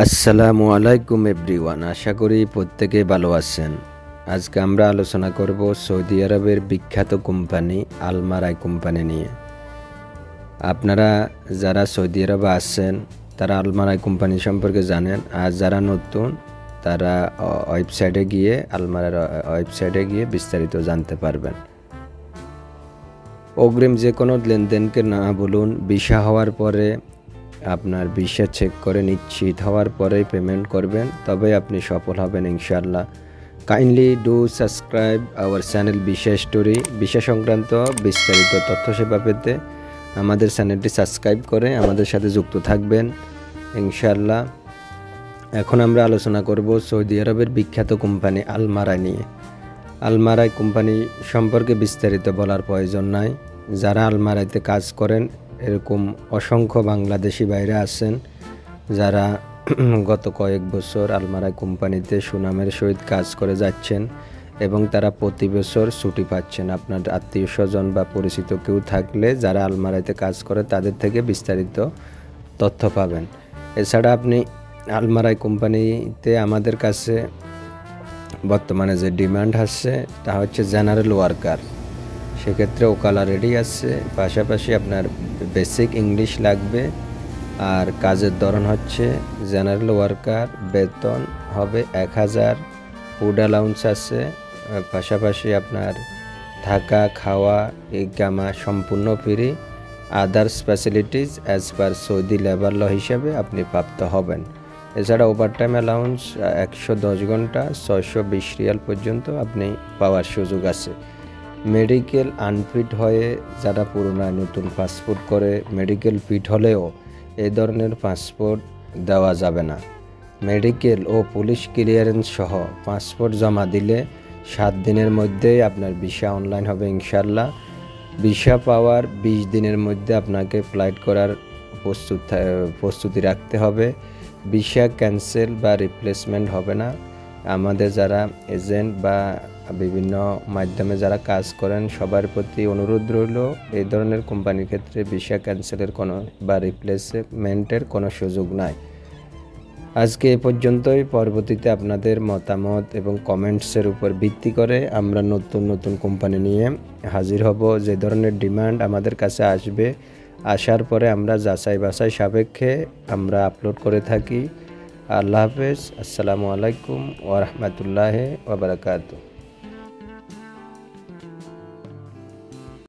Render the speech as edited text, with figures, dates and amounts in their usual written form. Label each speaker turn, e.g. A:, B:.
A: আসসালামু আলাইকুম এভরিওয়ান, আশা করি প্রত্যেকে ভালো আছেন। আজকে আমরা আলোচনা করব সৌদি আরবের বিখ্যাত কোম্পানি আলমারাই কোম্পানি নিয়ে। আপনারা যারা সৌদি আরবে আছেন তারা আলমারাই কোম্পানি সম্পর্কে জানেন, আর যারা নতুন তারা ওয়েবসাইটে গিয়ে বিস্তারিত জানতে পারবেন। অগ্রিম যে কোনো লেনদেনকে না বলুন, ভিসা হওয়ার পরে আপনার ভিসা চেক করে নিশ্চিত হওয়ার পরেই পেমেন্ট করবেন, তবে আপনি সফল হবেন ইনশাআল্লাহ। Kindly do subscribe our channel visa story. Visa সংক্রান্ত বিস্তারিত তথ্য সেবা পেতে আমাদের চ্যানেলটি সাবস্ক্রাইব করে আমাদের সাথে যুক্ত থাকবেন ইনশাআল্লাহ। এখন আমরা আলোচনা করব সৌদি আরবের বিখ্যাত কোম্পানি আলমারাই নিয়ে। আলমারাই কোম্পানি সম্পর্কে বিস্তারিত বলার প্রয়োজন নাই। যারা আলমারাইতে কাজ করেন এরকম অসংখ্য বাংলাদেশি বাইরে আছেন যারা গত কয়েক বছর আলমারাই কোম্পানিতে সুনামের সহিত কাজ করে যাচ্ছেন এবং তারা প্রতি বছর ছুটি পাচ্ছেন। আপনার আত্মীয় স্বজন বা পরিচিত কেউ থাকলে যারা আলমারাইতে কাজ করে তাদের থেকে বিস্তারিত তথ্য পাবেন। এছাড়া আপনি আলমারাই কোম্পানিতে আমাদের কাছে বর্তমানে যে ডিমান্ড আসছে তা হচ্ছে জেনারেল ওয়ার্কার। সেক্ষেত্রে ওকালা রেডি আছে, পাশাপাশি আপনার বেসিক ইংলিশ লাগবে। আর কাজের ধরন হচ্ছে জেনারেল ওয়ার্কার, বেতন হবে 1000, ফুড অ্যালাউন্স আছে, পাশাপাশি আপনার থাকা খাওয়া ইকামা সম্পূর্ণ free. Others facilities as per Saudi labour law হিসাবে আপনি প্রাপ্ত হবেন। এছাড়া ওভারটাইম অ্যালাউন্স 110 ঘন্টা 620 রিয়াল পর্যন্ত আপনি পাওয়ার সুযোগ আছে। মেডিকেল আনফিট হয়ে যারা পুরোনায় নতুন পাসপোর্ট করে মেডিকেল ফিট হলেও এই ধরনের পাসপোর্ট দেওয়া যাবে না। মেডিকেল ও পুলিশ ক্লিয়ারেন্স সহ পাসপোর্ট জমা দিলে 7 দিনের মধ্যেই আপনার ভিসা অনলাইন হবে ইনশাআল্লাহ। ভিসা পাওয়ার 20 দিনের মধ্যে আপনাকে ফ্লাইট করার প্রস্তুতি রাখতে হবে। ভিসা ক্যান্সেল বা রিপ্লেসমেন্ট হবে না। আমাদের যারা এজেন্ট বা বিভিন্ন মাধ্যমে যারা কাজ করেন সবার প্রতি অনুরোধ রইল, এই ধরনের কোম্পানির ক্ষেত্রে ভিসা ক্যান্সেলের কোনো বা রিপ্লেসমেন্টের কোনো সুযোগ নাই। আজকে এ পর্যন্তই। পরবর্তীতে আপনাদের মতামত এবং কমেন্টসের উপর ভিত্তি করে আমরা নতুন নতুন কোম্পানি নিয়ে হাজির হব। যে ধরনের ডিমান্ড আমাদের কাছে আসবে, আসার পরে আমরা যাচাই বাছাই সাপেক্ষে আমরা আপলোড করে থাকি। আল্লাহ হাফেজ। আসসালামু আলাইকুম ওয়া রাহমাতুল্লাহি ওয়া বারাকাতুহু।